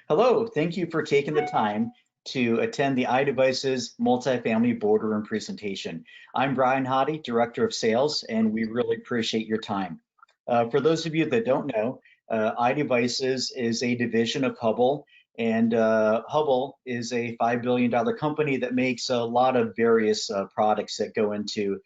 Hello, thank you for taking the time to attend the iDevices multifamily boardroom presentation. I'm Brian Hottie, Director of Sales, and we really appreciate your time. For those of you that don't know, iDevices is a division of Hubble, and Hubble is a $5 billion company that makes a lot of various products that go into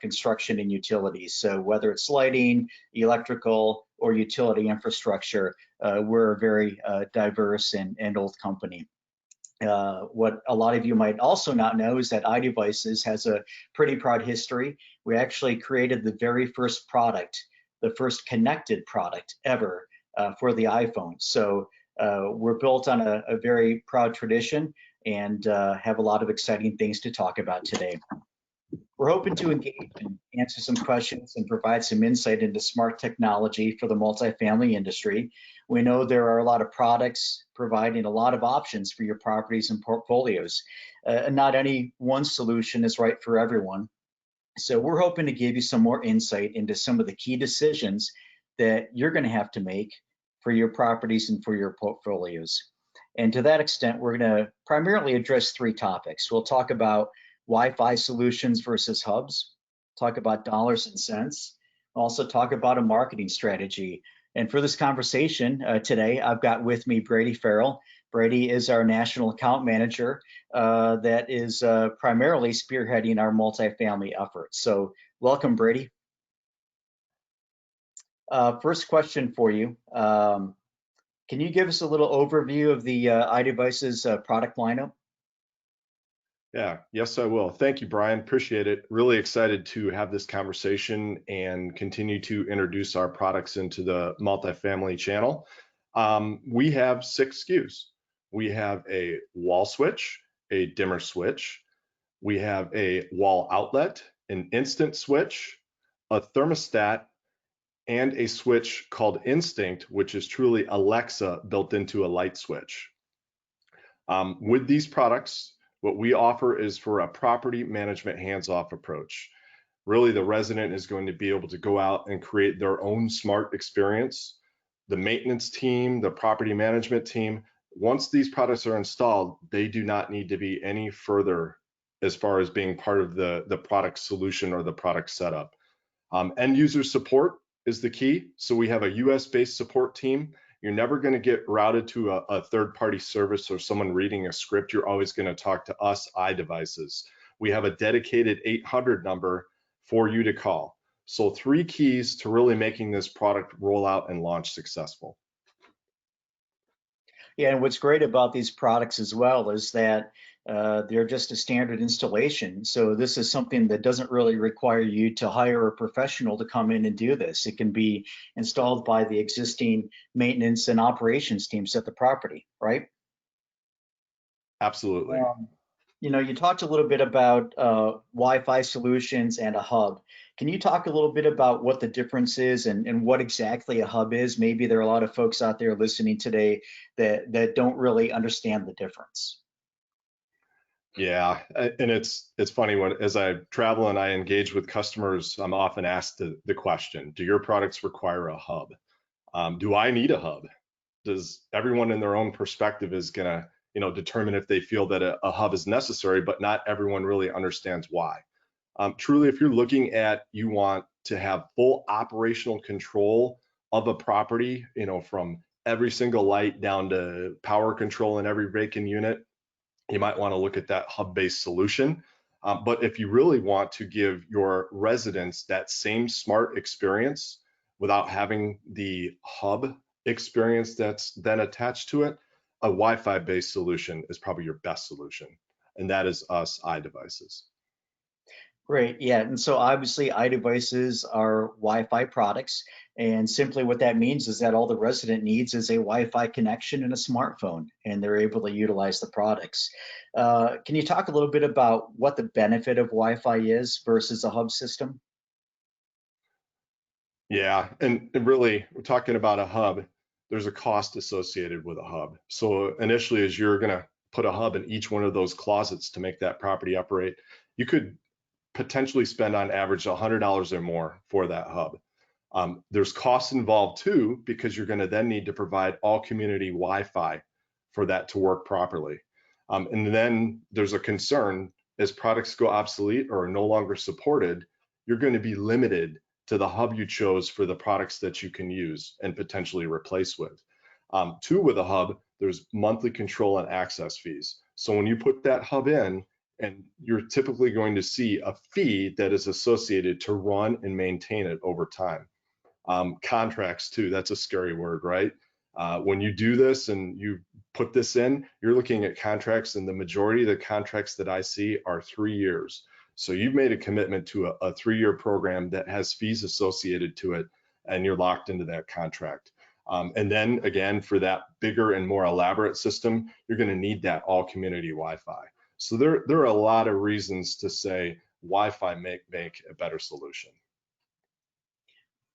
construction and utilities. So whether it's lighting, electrical, or utility infrastructure, we're a very diverse and old company. What a lot of you might also not know is that iDevices has a pretty proud history. We actually created the very first product, the first connected product ever for the iPhone. So we're built on a very proud tradition and have a lot of exciting things to talk about today. We're hoping to engage and answer some questions and provide some insight into smart technology for the multifamily industry. We know there are a lot of products providing a lot of options for your properties and portfolios. And not any one solution is right for everyone. So we're hoping to give you some more insight into some of the key decisions that you're going to have to make for your properties and for your portfolios. And to that extent, we're going to primarily address three topics. We'll talk about Wi-Fi solutions versus hubs, talk about dollars and cents, also talk about a marketing strategy. And for this conversation today, I've got with me Brady Farrell. Brady is our national account manager that is primarily spearheading our multifamily efforts. So welcome, Brady. First question for you. Can you give us a little overview of the iDevices product lineup? Yeah, yes, I will. Thank you, Brian. Appreciate it. Really excited to have this conversation and continue to introduce our products into the multifamily channel. We have 6 SKUs. We have a wall switch, a dimmer switch. We have a wall outlet, an instant switch, a thermostat, and a switch called Instinct, which is truly Alexa built into a light switch. With these products, what we offer is for a property management hands-off approach. Really, the resident is going to be able to go out and create their own smart experience. The maintenance team, the property management team, once these products are installed, they do not need to be any further as far as being part of the product solution or the product setup. End user support is the key. So we have a US-based support team. You're never going to get routed to a third-party service or someone reading a script. You're always going to talk to us, iDevices. We have a dedicated 800 number for you to call. So 3 keys to really making this product roll out and launch successful. Yeah, and what's great about these products as well is that they're just a standard installation. So this is something that doesn't really require you to hire a professional to come in and do this. It can be installed by the existing maintenance and operations teams at the property, right? Absolutely. You know, you talked a little bit about Wi-Fi solutions and a hub. Can you talk a little bit about what the difference is and what exactly a hub is? Maybe there are a lot of folks out there listening today that don't really understand the difference. Yeah, and it's funny when as I travel and I engage with customers, I'm often asked the question, do your products require a hub? Do I need a hub? Does everyone in their own perspective is gonna, determine if they feel that a hub is necessary, but not everyone really understands why. Truly, if you're looking at, you want to have full operational control of a property, from every single light down to power control in every vacant unit, you might want to look at that hub-based solution. But if you really want to give your residents that same smart experience without having the hub experience that's then attached to it, a Wi-Fi based solution is probably your best solution. And that is us, iDevices. Great, yeah, and so obviously iDevices are Wi-Fi products, and simply what that means is that all the resident needs is a Wi-Fi connection and a smartphone, and they're able to utilize the products. Can you talk a little bit about what the benefit of Wi-Fi is versus a hub system? Yeah, and really, we're talking about a hub. There's a cost associated with a hub. So initially, as you're going to put a hub in each one of those closets to make that property operate, you could potentially spend on average $100 or more for that hub. There's costs involved too, because you're going to then need to provide all community Wi-Fi for that to work properly. And then there's a concern as products go obsolete or are no longer supported, you're going to be limited to the hub you chose for the products that you can use and potentially replace with. Two, with a hub, there's monthly control and access fees. So when you put that hub in, and you're typically going to see a fee that is associated to run and maintain it over time. Contracts too, that's a scary word, right? When you do this and you put this in, you're looking at contracts, and the majority of the contracts that I see are 3 years. So you've made a commitment to a 3-year program that has fees associated to it, and you're locked into that contract. And then again, for that bigger and more elaborate system, you're going to need that all community Wi-Fi. So there are a lot of reasons to say Wi-Fi make a better solution.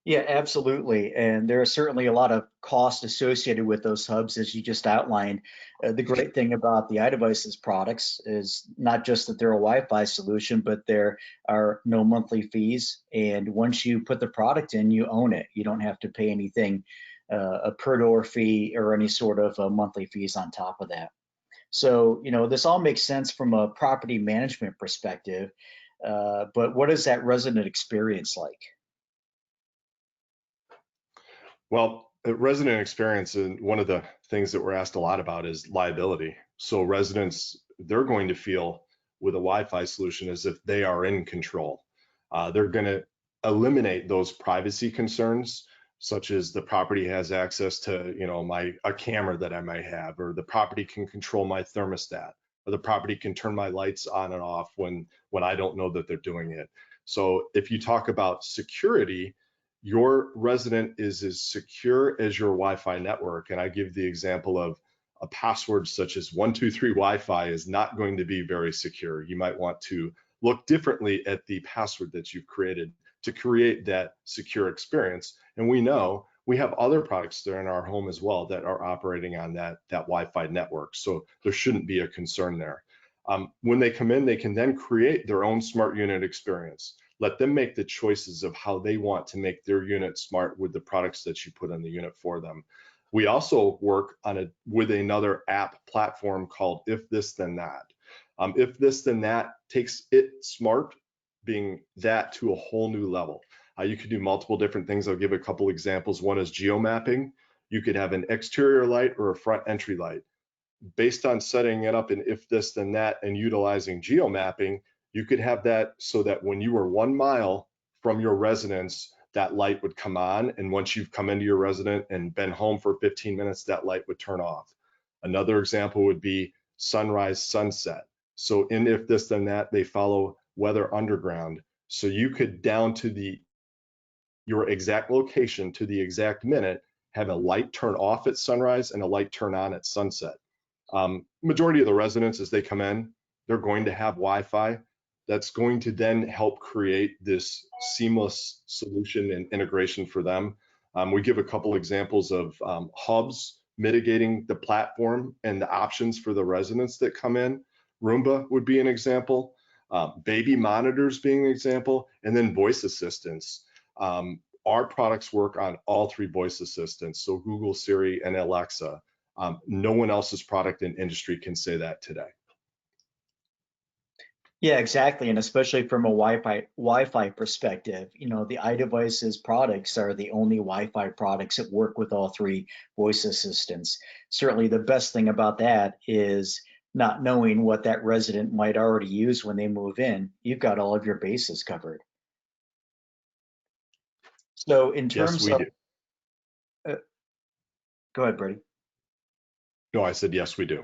Yeah, absolutely. And there are certainly a lot of cost associated with those hubs, as you just outlined. The great thing about the iDevices products is not just that they're a Wi-Fi solution, but there are no monthly fees. And once you put the product in, you own it. You don't have to pay anything, a per door fee or any sort of monthly fees on top of that. So, this all makes sense from a property management perspective, but what is that resident experience like? Well, resident experience, and one of the things that we're asked a lot about is liability. So residents, they're going to feel with a Wi-Fi solution as if they are in control. They're going to eliminate those privacy concerns, such as the property has access to, a camera that I might have, or the property can control my thermostat, or the property can turn my lights on and off when I don't know that they're doing it. So if you talk about security, your resident is as secure as your Wi-Fi network. And I give the example of a password such as 123 Wi-Fi is not going to be very secure. You might want to look differently at the password that you've created to create that secure experience. And we know we have other products that are in our home as well that are operating on that Wi-Fi network. So there shouldn't be a concern there. When they come in, they can then create their own smart unit experience. Let them make the choices of how they want to make their unit smart with the products that you put on the unit for them. We also work with another app platform called If This Then That. If This Then That takes it smart being that to a whole new level. You could do multiple different things. I'll give a couple examples. One is geomapping. You could have an exterior light or a front entry light. Based on setting it up in If This Then That and utilizing geomapping, you could have that so that when you were 1 mile from your residence, that light would come on. And once you've come into your residence and been home for 15 minutes, that light would turn off. Another example would be sunrise, sunset. So in If This Then That, they follow weather underground. So you could down to your exact location to the exact minute, have a light turn off at sunrise and a light turn on at sunset. Majority of the residents, as they come in, they're going to have Wi-Fi. That's going to then help create this seamless solution and integration for them. We give a couple examples of hubs mitigating the platform and the options for the residents that come in. Roomba would be an example, baby monitors being an example, and then voice assistants. Our products work on all 3 voice assistants, so Google, Siri, and Alexa. No one else's product in industry can say that today. Yeah, exactly. And especially from a Wi-Fi perspective, the iDevices products are the only Wi-Fi products that work with all 3 voice assistants. Certainly the best thing about that is not knowing what that resident might already use when they move in. You've got all of your bases covered. So in Yes, terms we of, do. Go ahead, Brady. No, I said yes, we do.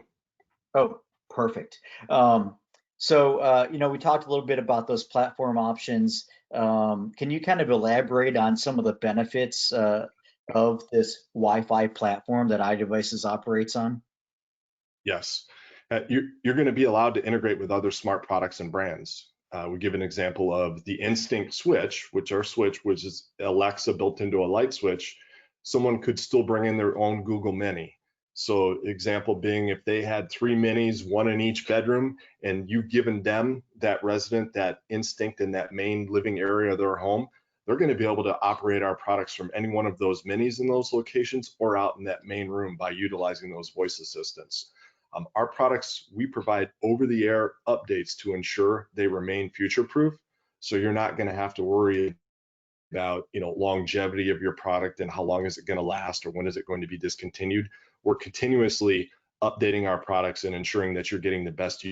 Oh, perfect. We talked a little bit about those platform options. Can you kind of elaborate on some of the benefits of this Wi-Fi platform that iDevices operates on? Yes, you're going to be allowed to integrate with other smart products and brands. We give an example of the Instinct switch, which is Alexa built into a light switch. Someone could still bring in their own Google Mini. So example being, if they had 3 minis, 1 in each bedroom, and you've given them, that resident, that Instinct in that main living area of their home, they're going to be able to operate our products from any one of those minis in those locations or out in that main room by utilizing those voice assistants. Our products, we provide over-the-air updates to ensure they remain future-proof. So you're not going to have to worry about, longevity of your product and how long is it going to last or when is it going to be discontinued. We're continuously updating our products and ensuring that you're getting the best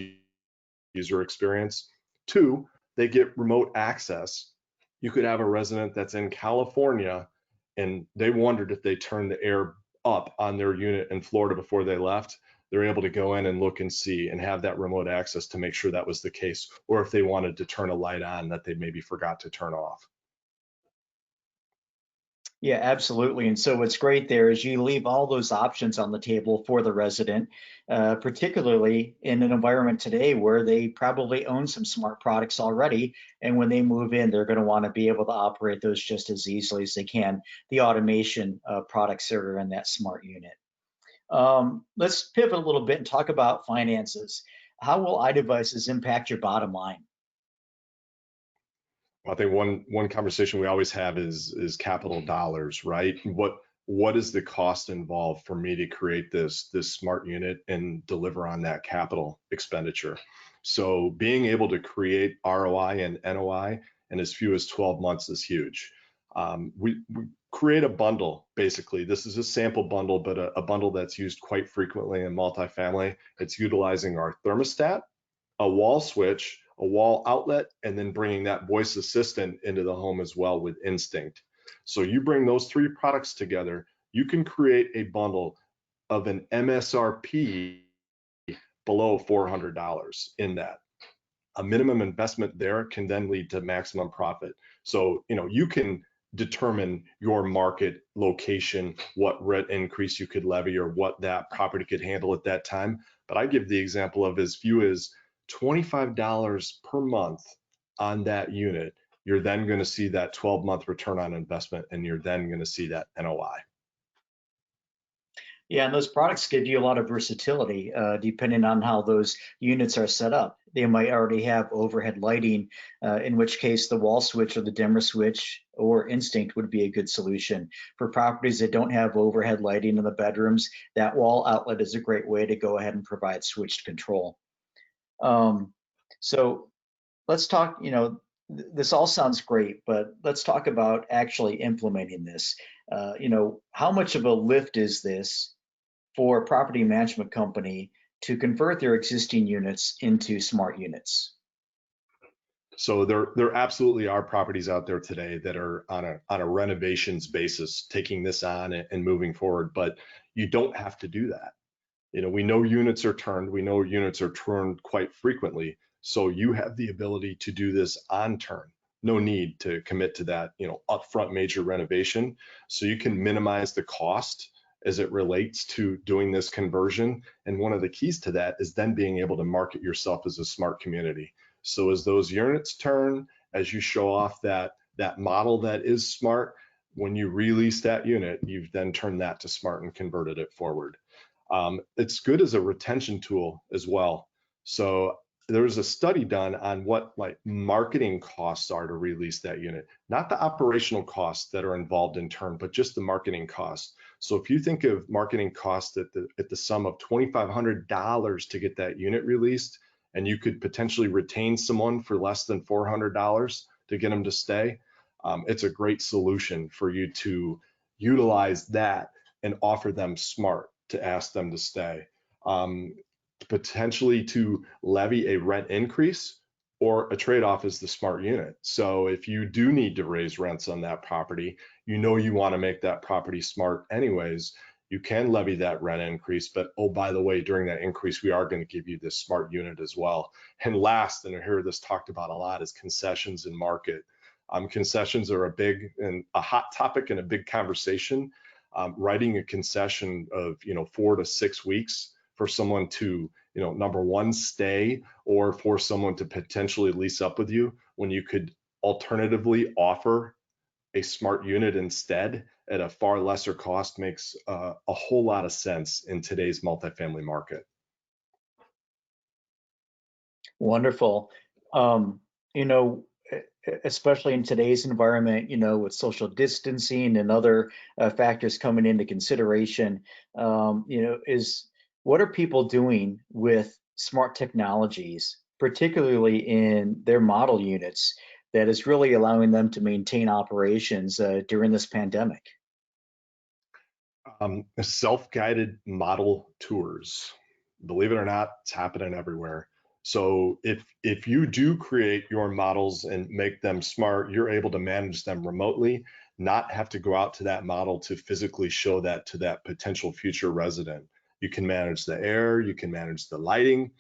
user experience. Two, they get remote access. You could have a resident that's in California and they wondered if they turned the air up on their unit in Florida before they left. They're able to go in and look and see and have that remote access to make sure that was the case, or if they wanted to turn a light on that they maybe forgot to turn off. Yeah, absolutely. And so what's great there is you leave all those options on the table for the resident, particularly in an environment today where they probably own some smart products already. And when they move in, they're going to want to be able to operate those just as easily as they can, the automation products that are in that smart unit. Let's pivot a little bit and talk about finances. How will iDevices impact your bottom line? I think one conversation we always have is capital dollars, right? What is the cost involved for me to create this smart unit and deliver on that capital expenditure? So being able to create ROI and NOI in as few as 12 months is huge. We create a bundle, basically. This is a sample bundle, but a bundle that's used quite frequently in multifamily. It's utilizing our thermostat, a wall switch, a wall outlet, and then bringing that voice assistant into the home as well with Instinct. So you bring those three products together, you can create a bundle of an MSRP below $400 in that. A minimum investment there can then lead to maximum profit. So, you can determine your market location, what rent increase you could levy or what that property could handle at that time. But I give the example of as few as $25 per month on that unit. You're then going to see that 12-month return on investment, and you're then going to see that NOI. Yeah, and those products give you a lot of versatility depending on how those units are set up. They might already have overhead lighting, in which case the wall switch or the dimmer switch or Instinct would be a good solution. For properties that don't have overhead lighting in the bedrooms, that wall outlet is a great way to go ahead and provide switched control. So let's talk, this all sounds great, but let's talk about actually implementing this. How much of a lift is this for a property management company to convert their existing units into smart units? So there absolutely are properties out there today that are on a renovations basis, taking this on and moving forward, but you don't have to do that. We know units are turned, we know units are turned quite frequently. So you have the ability to do this on turn. No need to commit to that, upfront major renovation. So you can minimize the cost as it relates to doing this conversion. And one of the keys to that is then being able to market yourself as a smart community. So as those units turn, as you show off that model that is smart, when you release that unit, you've then turned that to smart and converted it forward. It's good as a retention tool as well. So there was a study done on what marketing costs are to release that unit, not the operational costs that are involved in turn, but just the marketing costs. So if you think of marketing costs at the sum of $2,500 to get that unit released, and you could potentially retain someone for less than $400 to get them to stay, it's a great solution for you to utilize that and offer them smart to ask them to stay. Potentially to levy a rent increase, or a trade-off is the smart unit. So if you do need to raise rents on that property, you want to make that property smart anyways, you can levy that rent increase, but oh, by the way, during that increase, we are going to give you this smart unit as well. And last, and I hear this talked about a lot, is concessions in market. Concessions are a hot topic and a big conversation. Writing a concession of 4 to 6 weeks for someone to number one, stay, or for someone to potentially lease up with you when you could alternatively offer a smart unit instead at a far lesser cost makes a whole lot of sense in today's multifamily market. Wonderful. Um, you know, especially in today's environment, with social distancing and other factors coming into consideration, is what are people doing with smart technologies, particularly in their model units, that is really allowing them to maintain operations during this pandemic? Self-guided model tours. Believe it or not, it's happening everywhere. So if you do create your models and make them smart, you're able to manage them remotely, not have to go out to that model to physically show that to that potential future resident. You can manage the air, you can manage the lighting.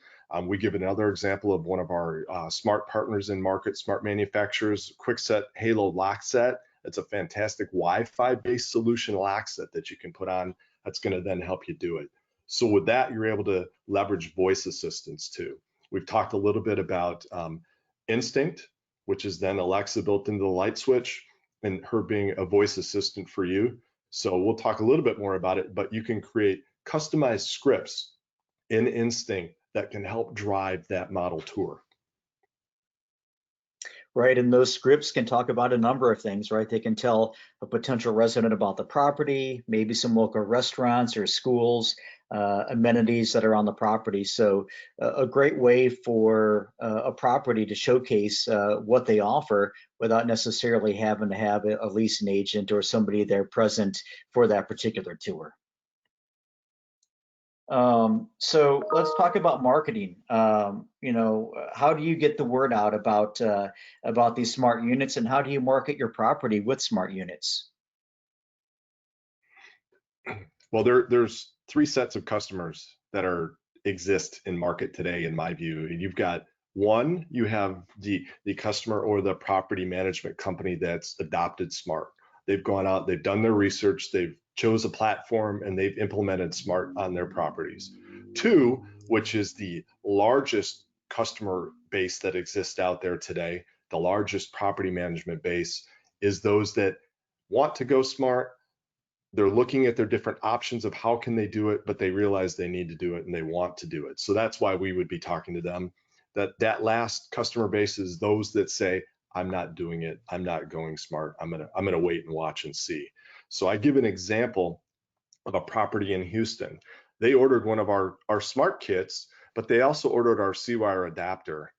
We give another example of one of our smart partners in market, smart manufacturers, Quickset Halo Lock Set. It's a fantastic Wi-Fi based solution lock set that you can put on that's going to then help you do it. So with that, you're able to leverage voice assistants too. We've talked a little bit about Instinct, which is then Alexa built into the light switch and her being a voice assistant for you. So we'll talk a little bit more about it, but you can create customized scripts in Instinct that can help drive that model tour. Right? And those scripts can talk about a number of things, right? They can tell a potential resident about the property, maybe some local restaurants or schools, amenities that are on the property. So a great way for a property to showcase what they offer without necessarily having to have a leasing agent or somebody there present for that particular tour. So let's talk about marketing. How do you get the word out about these smart units, and how do you market your property with smart units? Well, there's three sets of customers that exist in market today, in my view. You've got one, you have the customer or the property management company that's adopted smart. They've gone out, they've done their research, they've chose a platform, and they've implemented smart on their properties. Two, which is the largest customer base that exists out there today, the largest property management base, is those that want to go smart. They're looking at their different options of how can they do it, but they realize they need to do it and they want to do it. So that's why we would be talking to them. That last customer base is those that say, I'm not doing it, I'm not going smart, I'm gonna wait and watch and see. So I give an example of a property in Houston. They ordered one of our smart kits, but they also ordered our C-Wire adapter.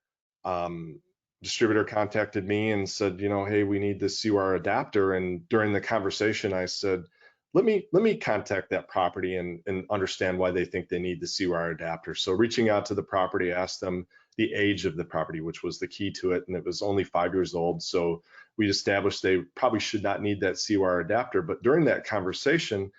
Distributor contacted me and said, hey, we need this C-Wire adapter. And during the conversation, I said, let me contact that property and understand why they think they need the C-Wire adapter. So reaching out to the property, asked them the age of the property, which was the key to it, and it was only 5 years old. So we established they probably should not need that C-Wire adapter. But during that conversation,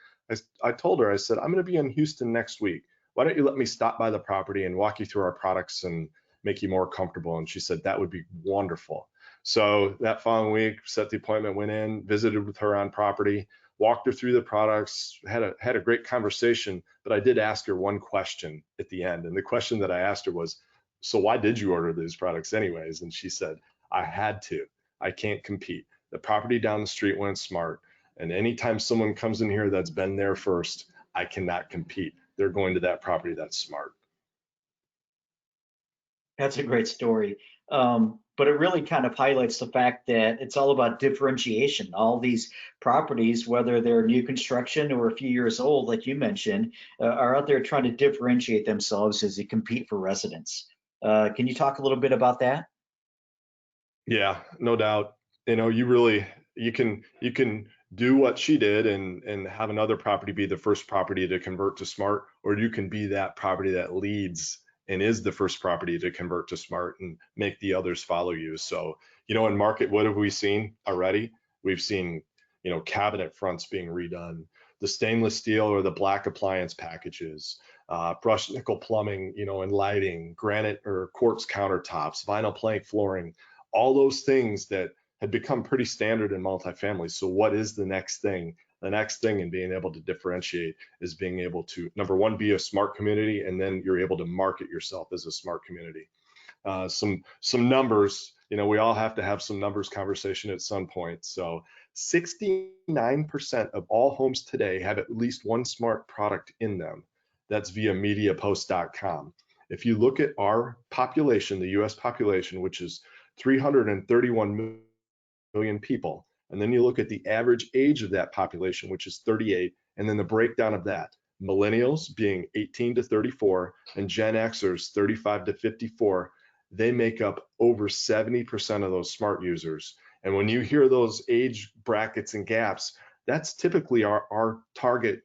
I told her, I said, I'm going to be in Houston next week. Why don't you let me stop by the property and walk you through our products and make you more comfortable? And she said, that would be wonderful. So that following week, set the appointment, went in, visited with her on property, walked her through the products, had a great conversation. But I did ask her one question at the end. And the question that I asked her was, so why did you order these products anyways? And she said, I had to. I can't compete. The property down the street went smart. And anytime someone comes in here that's been there first, I cannot compete. They're going to that property that's smart. That's a great story. But it really kind of highlights the fact that it's all about differentiation. All these properties, whether they're new construction or a few years old, like you mentioned, are out there trying to differentiate themselves as they compete for residents. Can you talk a little bit about that? Yeah, no doubt. You can do what she did and have another property be the first property to convert to smart, or you can be that property that leads and is the first property to convert to smart and make the others follow you. So, in market, what have we seen already? We've seen, cabinet fronts being redone, the stainless steel or the black appliance packages, brushed nickel plumbing, and lighting, granite or quartz countertops, vinyl plank flooring, all those things that had become pretty standard in multifamily. So what is the next thing? The next thing in being able to differentiate is being able to, number one, be a smart community, and then you're able to market yourself as a smart community. Some numbers, we all have to have some numbers conversation at some point. So 69% of all homes today have at least one smart product in them. That's via mediapost.com. If you look at our population, the US population, which is 331 million people. And then you look at the average age of that population, which is 38, and then the breakdown of that. Millennials being 18 to 34 and Gen Xers 35 to 54, they make up over 70% of those smart users. And when you hear those age brackets and gaps, that's typically our target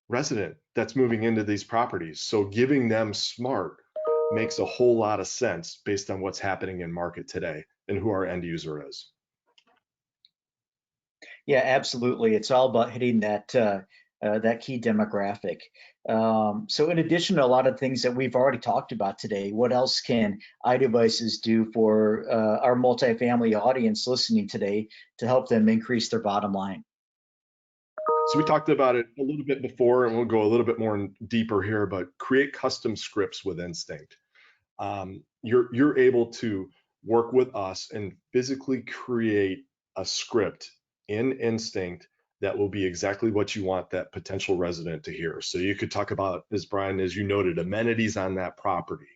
resident that's moving into these properties. So giving them smart makes a whole lot of sense based on what's happening in market today and who our end user is. Yeah, absolutely. It's all about hitting that key demographic. So in addition to a lot of things that we've already talked about today, what else can iDevices do for our multifamily audience listening today to help them increase their bottom line? So we talked about it a little bit before, and we'll go a little bit more deeper here, but create custom scripts with Instinct. You're able to work with us and physically create a script in Instinct that will be exactly what you want that potential resident to hear. So you could talk about, as Brian, as you noted, amenities on that property.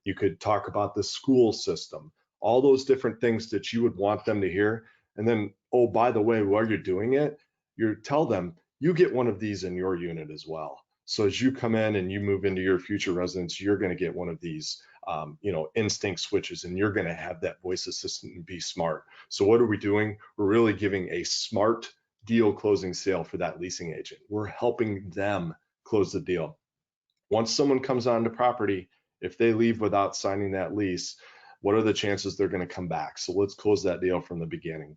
You could talk about the school system, all those different things that you would want them to hear. And then, oh, by the way, while you're doing it, you tell them you get one of these in your unit as well. So as you come in and you move into your future residence, you're going to get one of these, Instinct switches, and you're going to have that voice assistant and be smart. So what are we doing? We're really giving a smart deal closing sale for that leasing agent. We're helping them close the deal. Once someone comes onto property, if they leave without signing that lease, what are the chances they're going to come back? So let's close that deal from the beginning.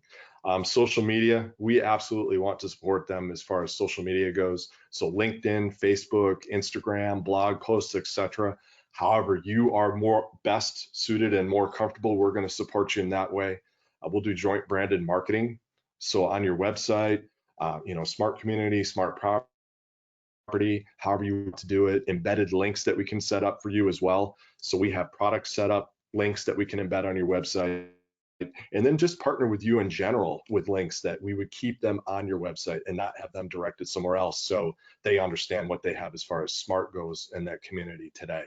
Social media, we absolutely want to support them as far as social media goes. So LinkedIn, Facebook, Instagram, blog posts, etc. However, you are more best suited and more comfortable, we're going to support you in that way. We'll do joint branded marketing. So on your website, smart community, smart property, however you want to do it, embedded links that we can set up for you as well. So we have product setup links that we can embed on your website, and then just partner with you in general with links that we would keep them on your website and not have them directed somewhere else, so they understand what they have as far as smart goes in that community today.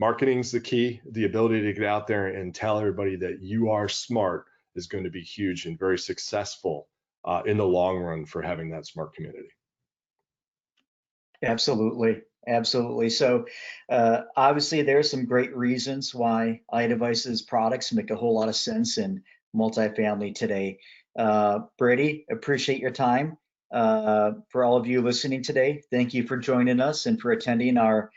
Marketing's the key. The ability to get out there and tell everybody that you are smart is going to be huge and very successful in the long run for having that smart community. Absolutely. Absolutely. So obviously there are some great reasons why iDevices products make a whole lot of sense in multifamily today. Brady, appreciate your time. For all of you listening today, thank you for joining us and for attending our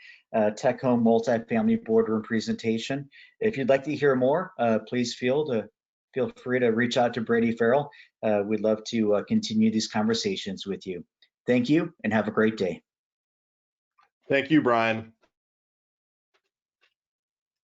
Tech Home Multifamily Boardroom presentation. If you'd like to hear more, please feel free to reach out to Brady Farrell. We'd love to continue these conversations with you. Thank you and have a great day. Thank you, Brian.